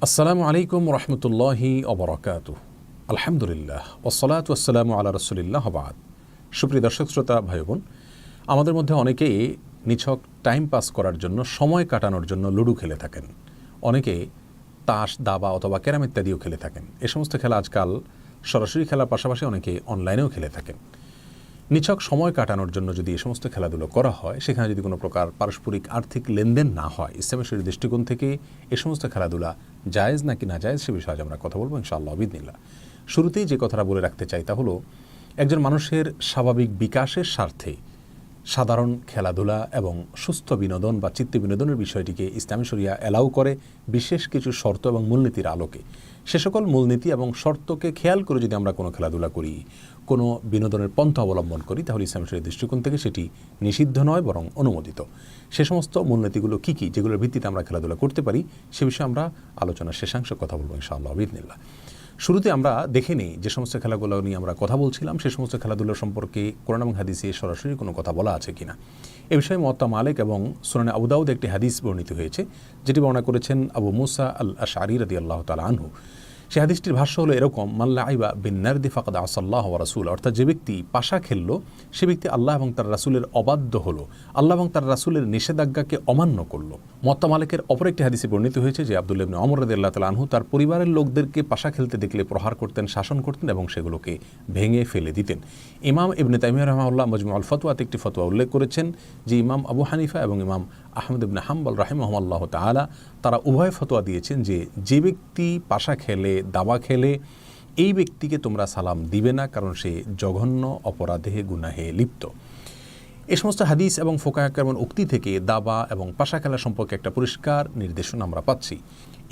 আসসালামু আলাইকুম রহমতুল্লাহি অবরাকাতুহ। আলহামদুলিল্লাহ ওয়াসসালাতু ওয়াসসালামু আলা রাসূলিল্লাহ বাদ। সুপ্রিয় দর্শক শ্রোতা ভাই বোন, আমাদের মধ্যে অনেকেই নিছক টাইম পাস করার জন্য, সময় কাটানোর জন্য লুডো খেলে থাকেন। অনেকে তাস, দাবা অথবা ক্যারাম ইত্যাদিও খেলে থাকেন। এ সমস্ত খেলা আজকাল সরাসরি খেলার পাশাপাশি অনেকে অনলাইনেও খেলে থাকেন। নিছক সময় কাটানোর জন্য যদি এই সমস্ত খেলাধুলো করা হয়, সেখানে যদি কোনো প্রকার পারস্পরিক আর্থিক লেনদেন না হয়, ইসলামের শরীয়তের দৃষ্টিকোণ থেকে এই সমস্ত খেলাধুলা জায়েজ নাকি না জায়েজ সে বিষয়ে আজ আমরা কথা বলবো ইনশাআল্লাহ বিইذনিল্লাহ। শুরুতেই যে কথাটা বলে রাখতে চাই তা হলো, একজন মানুষের স্বাভাবিক বিকাশের স্বার্থে সাধারণ খেলাধুলা এবং সুস্থ বিনোদন বা চিত্ত বিনোদনের বিষয়টিকে ইসলামী শরিয়া অ্যালাউ করে বিশেষ কিছু শর্ত এবং মূলনীতির আলোকে। সে সকল মূলনীতি এবং শর্তকে খেয়াল করে যদি আমরা কোনো খেলাধুলা করি, কোনো বিনোদনের পন্থা অবলম্বন করি, তাহলে ইসলামী শরিয়ার দৃষ্টিকোণ থেকে সেটি নিষিদ্ধ নয় বরং অনুমোদিত। সে সমস্ত মূলনীতিগুলো কী কী, যেগুলোর ভিত্তিতে আমরা খেলাধুলা করতে পারি, সে বিষয়ে আমরা আলোচনার শেষাংশে কথা বলবো ইনশাআল্লাহ বিইذনিল্লাহ। শুরুতে আমরা দেখে নিই যে সমস্ত খেলাগুলো নিয়ে আমরা কথা বলছিলাম, সে সমস্ত খেলাধুলা সম্পর্কে কোরআন এবং হাদিসে সরাসরি কোনো কথা বলা আছে কিনা। এ বিষয়ে মুওয়াত্তা মালিক এবং সুনানে আবু দাউদ একটি হাদিস বর্ণিত হয়েছে, যেটি বর্ণনা করেছেন আবু মুসা আল আশআরী রাদিয়াল্লাহু তাআলা আনহু। সে হাদিসটির ভাষ্য হলো এরকম: মান লাইবা বিন নারদি ফাকাদ আসাল্লাহ ওয়া রাসূল, অর্থাৎ যে ব্যক্তি পাশা খেললো সে ব্যক্তি আল্লাহ এবং তার রাসূলের অবাধ্য হলো, আল্লাহ এবং তার রাসূলের নিষেধাজ্ঞাকে অমান্য করলো। মুওয়াত্তা মালিকের অপর একটি হাদিসে বর্ণিত হয়েছে যে আব্দুল্লাহ ইবনে ওমর রাদিয়াল্লাহু তাআলা আনহু তার পরিবারের লোকদেরকে পাশা খেলতে দেখলে প্রহার করতেন, শাসন করতেন এবং সেগুলোকে ভেঙে ফেলে দিতেন। ইমাম ইবনে তাইমিয়া রাহিমাহুল্লাহ মাজমুউল ফাতওয়াতে একটি ফতোয়া উল্লেখ করেছেন যে ইমাম আবু হানিফা এবং ইমাম আহমদ ইবনে হাম্বল রাহিমাহুল্লাহ তাআলা তারা উভয় ফতোয়া দিয়েছেন যে ব্যক্তি পাশা খেলে, দাবা খেলে, এই ব্যক্তিকে তোমরা সালাম দিবে না, কারণ সে জঘন্য অপরাধে গুনাহে লিপ্ত। এই সমস্ত হাদিস এবং ফোকাহ কেরামের উক্তি থেকে দাবা এবং পাশা খেলা সম্পর্কে একটা পরিষ্কার নির্দেশনা আমরা পাচ্ছি।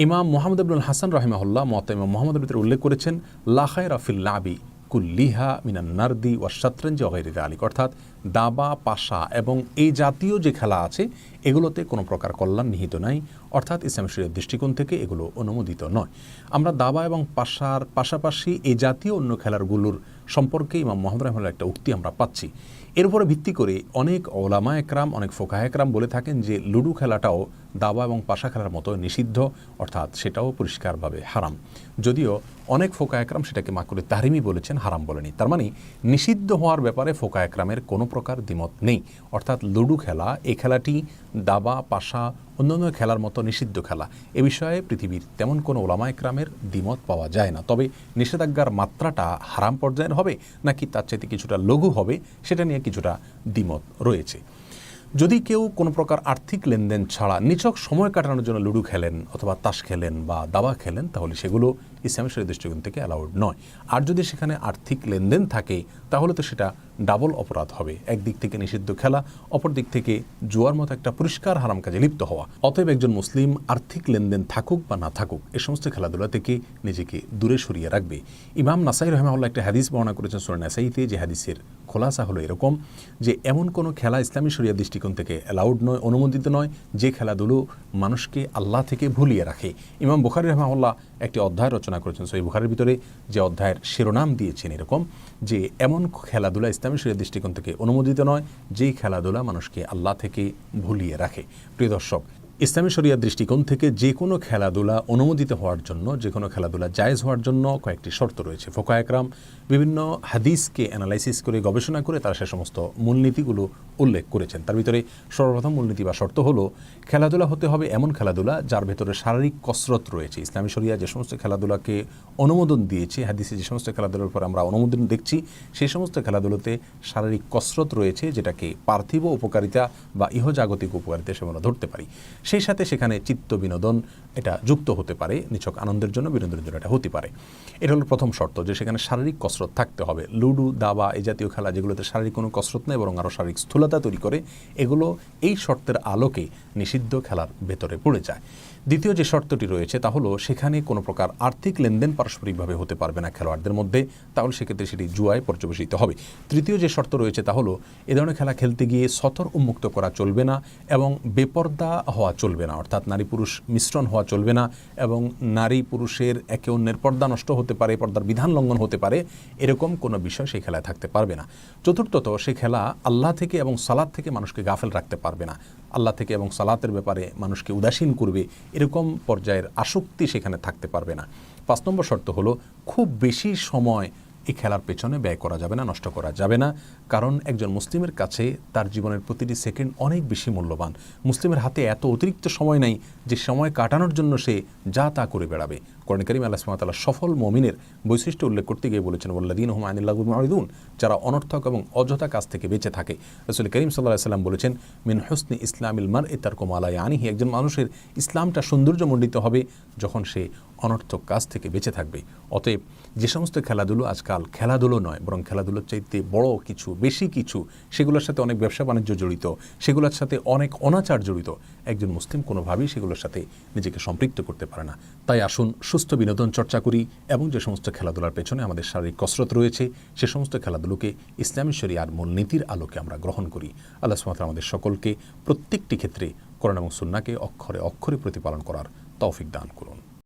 ইমাম মুহাম্মদ ইবনুল হাসান রাহিমাহুল্লাহ মুওয়াত্তা ইমাম মুহাম্মদের ভিতরে উল্লেখ করেছেন লা খায়রা ফিল লাবি কুল্লিহা মিনান নারদি ওয়া শাতরাঞ্জি ওয়া গায়রি যালিক, অর্থাৎ দাবা, পাশা এবং এই জাতীয় যে খেলা আছে এগুলোতে কোনো প্রকার কল্যাণ নিহিত নাই, অর্থাৎ ইসলামী শরিয়ার দৃষ্টিকোণ থেকে এগুলো অনুমোদিত নয়। আমরা দাবা এবং পাশার পাশাপাশি এই জাতীয় অন্য খেলাগুলোর সম্পর্কে ইমাম মুহাম্মদ রাহিমাহুল্লাহ একটা উক্তি আমরা পাচ্ছি। এর উপরে ভিত্তি করে অনেক ওলামা একরাম, অনেক ফোকাহ একরাম বলে থাকেন যে লুডো খেলাটাও দাবা এবং পাশা খেলার মতো নিষিদ্ধ, অর্থাৎ সেটাও পরিষ্কারভাবে হারাম। যদিও অনেক ফোকাহ একরাম সেটাকে মাকরুহে তাহরিমি বলেছেন, হারাম বলেনি। তার মানে নিষিদ্ধ হওয়ার ব্যাপারে ফোকাহ একরামের কোনো প্রকার দ্বিমত নেই। অর্থাৎ লুডো খেলা, এই খেলাটি দাবা, পাশা, অন্যান্য খেলার মতো নিষিদ্ধ খেলা, এ বিষয়ে পৃথিবীর তেমন কোনো ওলামা একরামের দ্বিমত পাওয়া যায় না। তবে নিষেধাজ্ঞার মাত্রাটা হারাম পর্যায়ের হবে নাকি তার চাইতে কিছুটা লঘু হবে, সেটা নিয়ে কিছুটা দ্বিমত রয়েছে। যদি কেউ কোনো প্রকার আর্থিক লেনদেন ছাড়া নিছক সময় কাটানোর জন্য লুডো খেলেন অথবা তাস খেলেন বা দাবা খেলেন, তাহলে সেগুলো ইসলামের শরিয়ার দৃষ্টিকোণ থেকে অ্যালাউড নয়। আর যদি সেখানে আর্থিক লেনদেন থাকে তাহলে তো সেটা ডাবল অপরাধ হবে। একদিক থেকে নিষিদ্ধ খেলা, অপর দিক থেকে জুয়ার মতো একটা পরিষ্কার হারাম কাজে লিপ্ত হওয়া। অতএব একজন মুসলিম আর্থিক লেনদেন থাকুক বা না থাকুক, এ সমস্ত খেলাধুলা থেকে নিজেকে দূরে সরিয়ে রাখবে। ইমাম নাসাই রাহিমাহুল্লাহ একটা হাদিস বর্ণনা করেছেন সূরা নাসাইতে, যে হাদিসের খোলাসা হলো এরকম যে এমন কোনো খেলা ইসলামী শরিয়ার দৃষ্টিকোণ থেকে অ্যালাউড নয়, অনুমোদিত নয়, যে খেলাধুলো মানুষকে আল্লাহ থেকে ভুলিয়ে রাখে। ইমাম বুখারী রাহিমাহুল্লাহ একটি অধ্যায় রচনা করেছেন সহিহ বুখারীর ভিতরে, যে অধ্যায়ের শিরোনাম দিয়েছেন এরকম যে এমন খেলাধুলা ইসলামী শরিয়ার দৃষ্টিকোণ থেকে অনুমোদিত নয়, যেই খেলাধুলা মানুষকে আল্লাহ থেকে ভুলিয়ে রাখে। প্রিয় দর্শক, ইসলামী শরিয়ার দৃষ্টিকোণ থেকে যে কোনো খেলাধুলা অনুমোদিত হওয়ার জন্য, যে কোনো খেলাধুলা জায়েজ হওয়ার জন্য কয়েকটি শর্ত রয়েছে। ফোকাহ একরাম বিভিন্ন হাদিসকে অ্যানালাইসিস করে, গবেষণা করে তারা সে সমস্ত মূলনীতিগুলো উল্লেখ করেছেন। তার ভিতরে সর্বপ্রথম মূলনীতি বা শর্ত হলো, খেলাধুলা হতে হবে এমন খেলাধুলা যার ভেতরে শারীরিক কসরত রয়েছে। ইসলামী শরিয়া যে সমস্ত খেলাধুলাকে অনুমোদন দিয়েছে, হাদিসে যে সমস্ত খেলাধুলার উপর আমরা অনুমোদন দেখছি, সেই সমস্ত খেলাধুলোতে শারীরিক কসরত রয়েছে, যেটাকে পার্থিব উপকারিতা বা ইহজাগতিক উপকারিতা হিসেবে আমরা ধরতে পারি। সেই সাথে সেখানে চিত্ত বিনোদন এটা যুক্ত হতে পারে, নিছক আনন্দের জন্য, বিনোদনের জন্য এটা হতে পারে। এটা হলো প্রথম শর্ত, যে সেখানে শারীরিক কসরত থাকতে হবে। লুডো, দাবা এই জাতীয় খেলা যেগুলোতে শারীরিক কোনো কসরত নেই বরং আরও শারীরিক স্থূলতা তৈরি করে, এগুলো এই শর্তের আলোকে নিষিদ্ধ খেলার ভেতরে পড়ে যায়। দ্বিতীয় যে শর্তটি রয়েছে তা হলো, সেখানে কোনো প্রকার আর্থিক লেনদেন পারস্পরিকভাবে হতে পারবে না খেলোয়াড়দের মধ্যে, তাহলে সেক্ষেত্রে সেটি জুয়ায় পর্যবেসিত হবে। তৃতীয় যে শর্ত রয়েছে তা হলো, এ ধরনের খেলা খেলতে গিয়ে সতর উন্মুক্ত করা চলবে না এবং বেপর্দা হওয়া চলবে না, অর্থাৎ নারী পুরুষ মিশ্রণ হওয়া চলবে না এবং নারী পুরুষের একে অন্যের পর্দা নষ্ট হতে পারে, পর্দার বিধান লঙ্ঘন হতে পারে, এরকম কোনো বিষয় সেই খেলায় থাকতে পারবে না। চতুর্থত, সে খেলা আল্লাহ থেকে এবং সালাত থেকে মানুষকে গাফেল রাখতে পারবে না। আল্লাহ থেকে এবং সালাতের ব্যাপারে মানুষকে উদাসীন করবে, এরকম পর্যায়ের আসক্তি সেখানে থাকতে পারবে না। 5 নম্বর শর্ত হলো খুব বেশি সময় এই খেলার পেছনে ব্যয় করা যাবে না, নষ্ট করা যাবে না। কারণ একজন মুসলিমের কাছে তার জীবনের প্রতিটি সেকেন্ড অনেক বেশি মূল্যবান। মুসলিমের হাতে এত অতিরিক্ত সময় নেই যে সময় কাটানোর জন্য সে যা তা করে বেড়াবে। কোরআন কারীমে আল্লাহ সুবহানাহু ওয়া তাআলা সফল মুমিনের বৈশিষ্ট্য উল্লেখ করতে গিয়ে বলেছেন, ওয়াল্লাযীনা হুম আনিল লাগwi মুরিদুন, যারা অনর্থক এবং অযথা কাজ থেকে বেঁচে থাকে। রাসূল করিম সাল্লাল্লাহু আলাইহি ওয়াসাল্লাম বলেছেন, মিন হুসনি ইসলামিল মারই তারকু মা লা ইয়ানিহি, একজন মানুষের ইসলামটা সৌন্দর্যমণ্ডিত হবে যখন সে অনর্থক কাজ থেকে বেঁচে থাকবে। অতএব যে সমস্ত খেলাধুলো আজকাল খেলাধুলো নয়, বরং খেলাধুলোর চাইতে বড় কিছু, বেশি কিছু, সেগুলোর সাথে অনেক ব্যবসা বাণিজ্য জড়িত, সেগুলোর সাথে অনেক অনাচার জড়িত, একজন মুসলিম কোনোভাবেই সেগুলোর সাথে নিজেকে সম্পৃক্ত করতে পারে না। তাই আসুন সুস্থ বিনোদন চর্চা করি এবং যে সমস্ত খেলাধুলার পেছনে আমাদের শারীরিক কসরত রয়েছে সে সমস্ত খেলাধুলোকে ইসলামী শরিয়ার মূলনীতির আলোকে আমরা গ্রহণ করি। আল্লাহ সুবহানাহু ওয়া তাআলা আমাদের সকলকে প্রত্যেকটি ক্ষেত্রে কোরআন এবং সুন্নাহকে অক্ষরে অক্ষরে প্রতিপালন করার তৌফিক দান করুন।